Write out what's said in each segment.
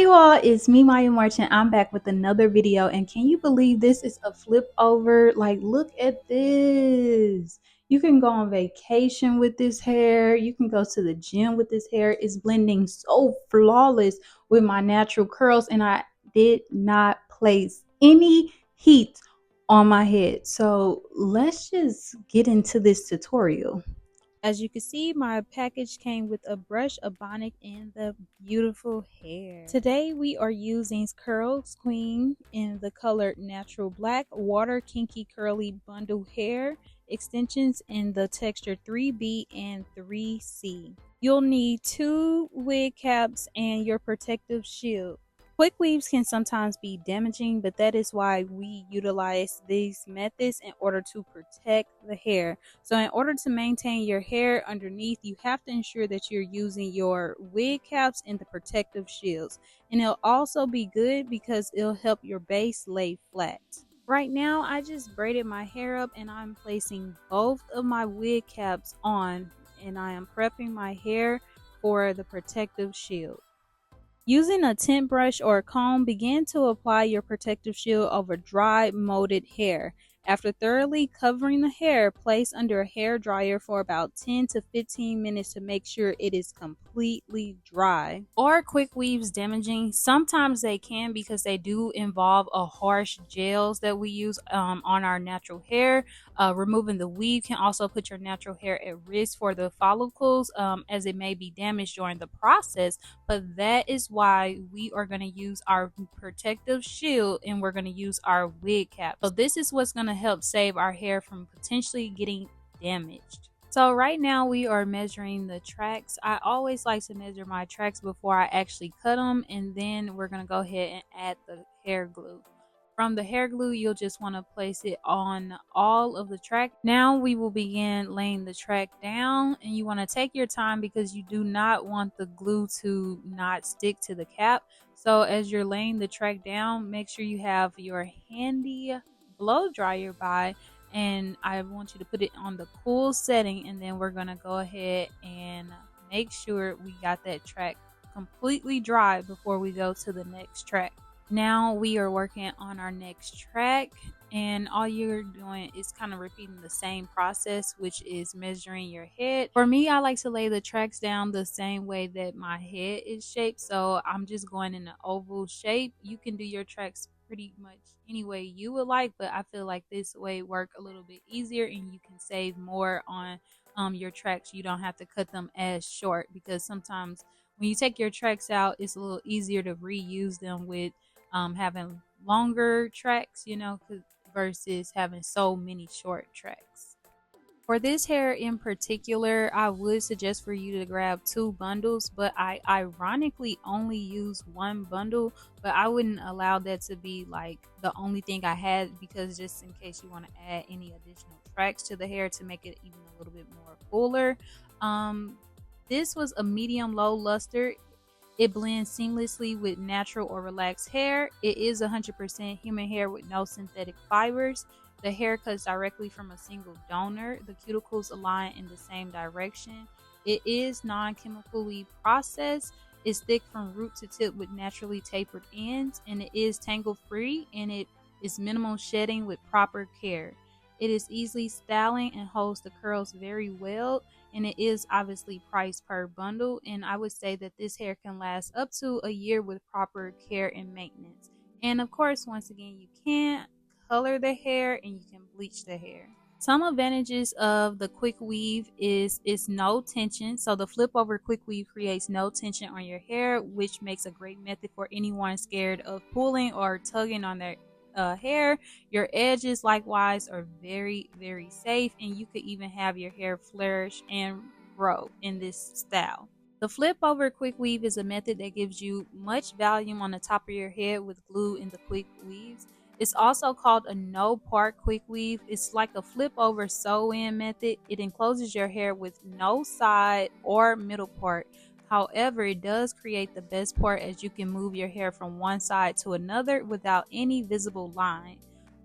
you all, it's me, Maya Marchant. I'm back with another video, and can you believe this is a flip over? Like, look at this. You can go on vacation with this hair. You can go to the gym with this hair. It's blending so flawless with my natural curls, and I did not place any heat on my head. So let's just get into this tutorial. As you can see, my package came with a brush, a bonnet, and the beautiful hair. Today we are using Curlsqueen in the color Natural Black, Water Kinky Curly Bundle Hair, extensions in the texture 3B and 3C. You'll need 2 wig caps and your protective shield. Quick weaves can sometimes be damaging, but that is why we utilize these methods in order to protect the hair. So in order to maintain your hair underneath, you have to ensure that you're using your wig caps and the protective shields. And it'll also be good because it'll help your base lay flat. Right now, I just braided my hair up and I'm placing both of my wig caps on, and I am prepping my hair for the protective shield. Using a tint brush or a comb, begin to apply your protective shield over dry, molded hair. After thoroughly covering the hair, place under a hair dryer for about 10 to 15 minutes to make sure it is completely dry. Are quick weaves damaging? Sometimes they can, because they do involve a harsh gels that we use on our natural hair. Removing the weave can also put your natural hair at risk for the follicles, as it may be damaged during the process, but that is why we are going to use our protective shield and we're going to use our wig cap. So this is what's going to help save our hair from potentially getting damaged. So right now we are measuring the tracks. I always like to measure my tracks before I actually cut them, and then we're going to go ahead and add the hair glue. From the hair glue, you'll just want to place it on all of the track. Now we will begin laying the track down, and you want to take your time because you do not want the glue to not stick to the cap. So as you're laying the track down, make sure you have your handy blow dryer by, and I want you to put it on the cool setting, and then we're going to go ahead and make sure we got that track completely dry before we go to the next track. Now we are working on our next track, and all you're doing is kind of repeating the same process, which is measuring your head. For me, I like to lay the tracks down the same way that my head is shaped, so I'm just going in an oval shape. You can do your tracks pretty much any way you would like, but I feel like this way work a little bit easier and you can save more on your tracks. You don't have to cut them as short, because sometimes when you take your tracks out, it's a little easier to reuse them with having longer tracks, versus having so many short tracks. For this hair in particular, I would suggest for you to grab 2 bundles, but I ironically only use 1 bundle, but I wouldn't allow that to be like the only thing I had, because just in case you want to add any additional tracks to the hair to make it even a little bit more fuller. This was a medium low luster. It blends seamlessly with natural or relaxed hair. It is 100% human hair with no synthetic fibers. The hair cuts directly from a single donor. The cuticles align in the same direction. It is non-chemically processed. It's thick from root to tip with naturally tapered ends, and it is tangle free, and it is minimal shedding with proper care. It is easily styling and holds the curls very well, and it is obviously priced per bundle, and I would say that this hair can last up to a year with proper care and maintenance. And of course, once again, you can color the hair and you can bleach the hair. Some advantages of the quick weave is it's no tension. So the flip over quick weave creates no tension on your hair, which makes a great method for anyone scared of pulling or tugging on their hair. Your edges likewise are very, very safe, and you could even have your hair flourish and grow in this style. The flip over quick weave is a method that gives you much volume on the top of your head with glue in the quick weaves. It's also called a no part quick weave. It's like a flip over sew in method. It encloses your hair with no side or middle part. However, it does create the best part, as you can move your hair from one side to another without any visible line.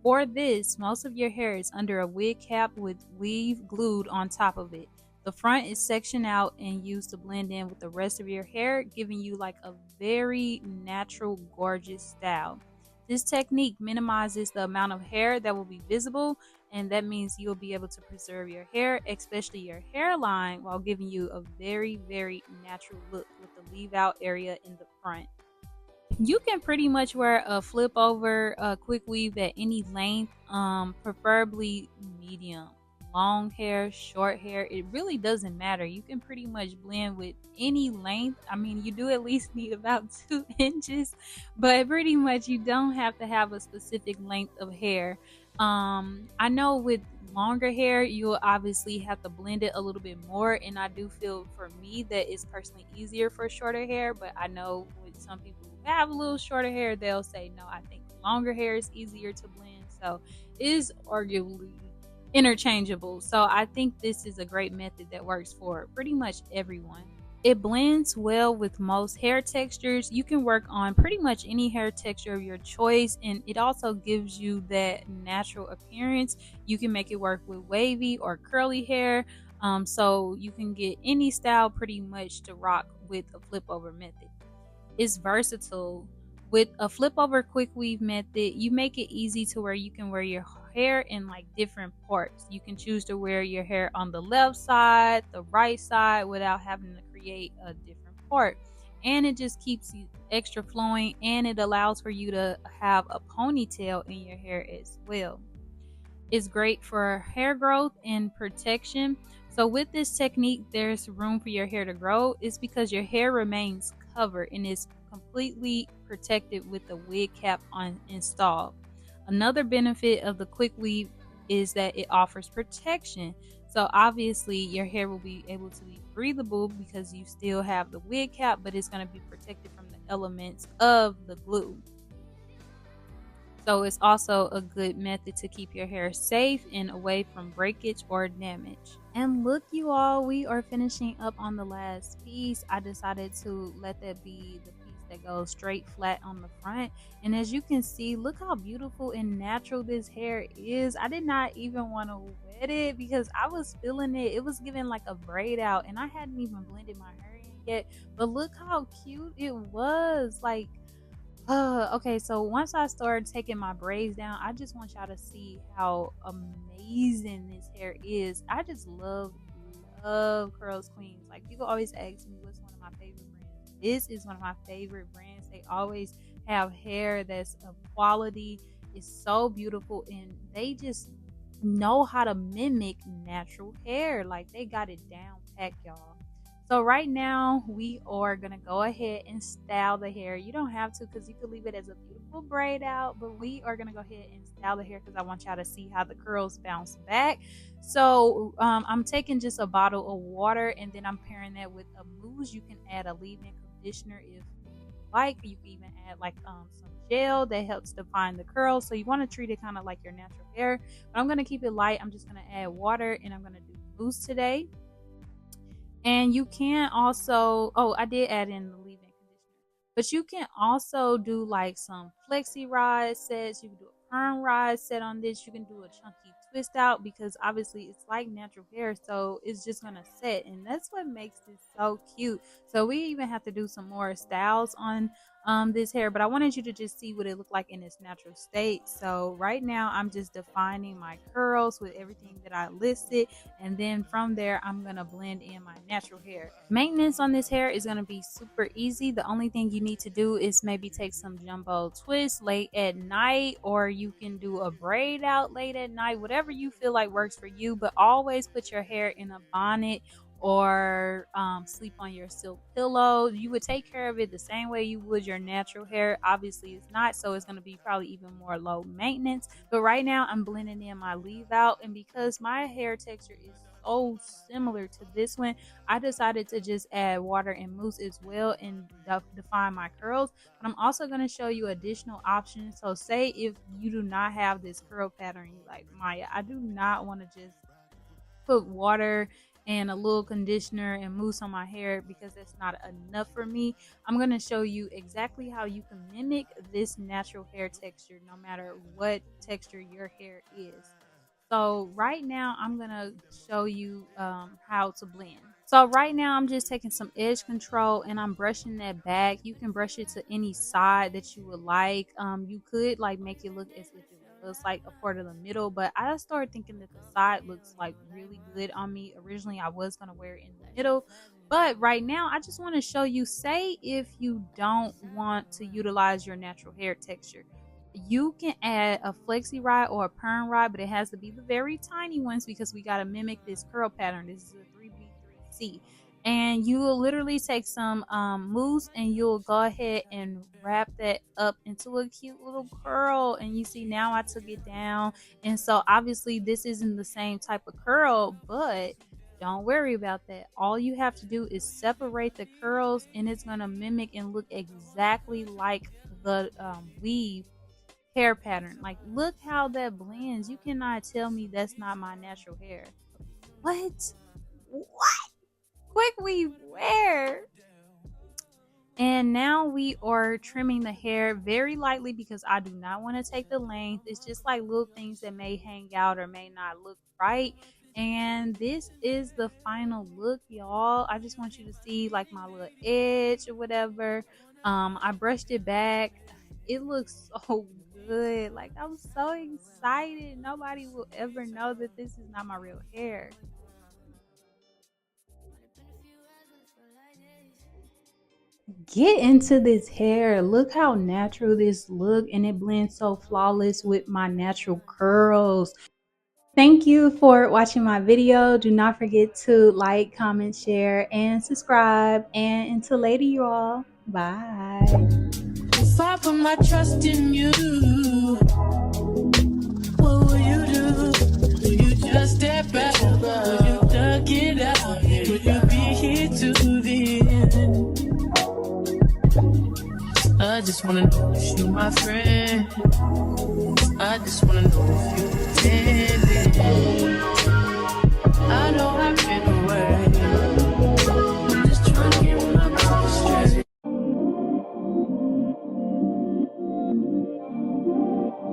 For this, most of your hair is under a wig cap with weave glued on top of it. The front is sectioned out and used to blend in with the rest of your hair, giving you like a very natural, gorgeous style. This technique minimizes the amount of hair that will be visible, and that means you'll be able to preserve your hair, especially your hairline, while giving you a very, very natural look with the leave out area in the front. You can pretty much wear a flip over quick weave at any length, preferably medium. Long hair, short hair, it really doesn't matter. You can pretty much blend with any length. I mean, you do at least need about 2 inches, but pretty much you don't have to have a specific length of hair. I know with longer hair, you'll obviously have to blend it a little bit more, and I do feel for me that it's personally easier for shorter hair, but I know with some people who have a little shorter hair, they'll say no, I think longer hair is easier to blend. So it is arguably interchangeable. So I think this is a great method that works for pretty much everyone. It blends well with most hair textures. You can work on pretty much any hair texture of your choice, and it also gives you that natural appearance. You can make it work with wavy or curly hair, so you can get any style pretty much to rock with a flip over method. It's versatile. With a flip over quick weave method, you make it easy to where you can wear your hair in like different parts. You can choose to wear your hair on the left side, the right side, without having to create a different part. And it just keeps you extra flowing, and it allows for you to have a ponytail in your hair as well. It's great for hair growth and protection. So with this technique, there's room for your hair to grow. It's because your hair remains covered and is completely protected with the wig cap on installed. Another benefit of the quick weave is that it offers protection. So obviously your hair will be able to be breathable because you still have the wig cap, but it's going to be protected from the elements of the glue. So it's also a good method to keep your hair safe and away from breakage or damage. And look, you all, we are finishing up on the last piece. I decided to let that be the piece that goes straight flat on the front. And as you can see, look how beautiful and natural this hair is. I did not even want to wet it because I was feeling it. It was giving like a braid out, and I hadn't even blended my hair in yet. But look how cute it was. Like, okay, so once I started taking my braids down, I just want y'all to see how amazing this hair is. I just love Curlsqueen. Like, people always ask me what's one of my favorite brands. This is one of my favorite brands. They always have hair that's of quality. It's so beautiful, and they just know how to mimic natural hair. Like, they got it down pat, y'all. So right now we are gonna go ahead and style the hair. You don't have to, because you could leave it as a beautiful braid out, but we are gonna go ahead and style the hair because I want y'all to see how the curls bounce back. So I'm taking just a bottle of water, and then I'm pairing that with a mousse. You can add a leave-in conditioner if you like. You can even add like some gel that helps define the curls. So you want to treat it kind of like your natural hair, but I'm gonna keep it light. I'm just gonna add water, and I'm gonna do mousse today. And you can also, oh, I did add in the leave-in conditioner, but you can also do like some flexi rod sets. You can do a perm rod set on this. You can do a chunky twist out, because obviously it's like natural hair, so it's just gonna set, and that's what makes this so cute. So we even have to do some more styles on this hair, but I wanted you to just see what it looked like in its natural state. So right now I'm just defining my curls with everything that I listed, and then from there I'm gonna blend in my natural hair. Maintenance on this hair is gonna be super easy. The only thing you need to do is maybe take some jumbo twists late at night, or you can do a braid out late at night, whatever you feel like works for you. But always put your hair in a bonnet or sleep on your silk pillow. You would take care of it the same way you would your natural hair. Obviously it's not, so it's going to be probably even more low maintenance. But right now I'm blending in my leave out, and because my hair texture is so similar to this one, I decided to just add water and mousse as well and define my curls. But I'm also going to show you additional options. So say if you do not have this curl pattern, you like, Maya, I do not want to just put water and a little conditioner and mousse on my hair because that's not enough for me. I'm going to show you exactly how you can mimic this natural hair texture no matter what texture your hair is. So right now I'm gonna show you how to blend. So right now I'm just taking some edge control and I'm brushing that back. You can brush it to any side that you would like. You could like make it look as if it was like a part of the middle, but I started thinking that the side looks like really good on me. Originally I was gonna wear it in the middle, but right now I just want to show you, say if you don't want to utilize your natural hair texture, you can add a flexi rod or a perm rod, but it has to be the very tiny ones because we got to mimic this curl pattern. This is a 3B3C. And you will literally take some mousse and you'll go ahead and wrap that up into a cute little curl. And you see now I took it down. And so obviously this isn't the same type of curl, but don't worry about that. All you have to do is separate the curls and it's going to mimic and look exactly like the weave hair pattern. Like, look how that blends. You cannot tell me that's not my natural hair. What? Quick weave where? And now we are trimming the hair very lightly because I do not want to take the length. It's just like little things that may hang out or may not look right. And this is the final look, y'all. I just want you to see like my little edge or whatever. I brushed it back. It looks so good. Like, I'm so excited. Nobody will ever know that this is not my real hair. Get into this hair. Look how natural this look, and it blends so flawless with my natural curls. Thank you for watching my video. Do not forget to like, comment, share, and subscribe. And until later, you all. Bye. If I put my trust in you, what will you do? Will you just step back? Will you duck it out? Will you be here to the end? I just wanna know if you're my friend. I just wanna know if you pretend.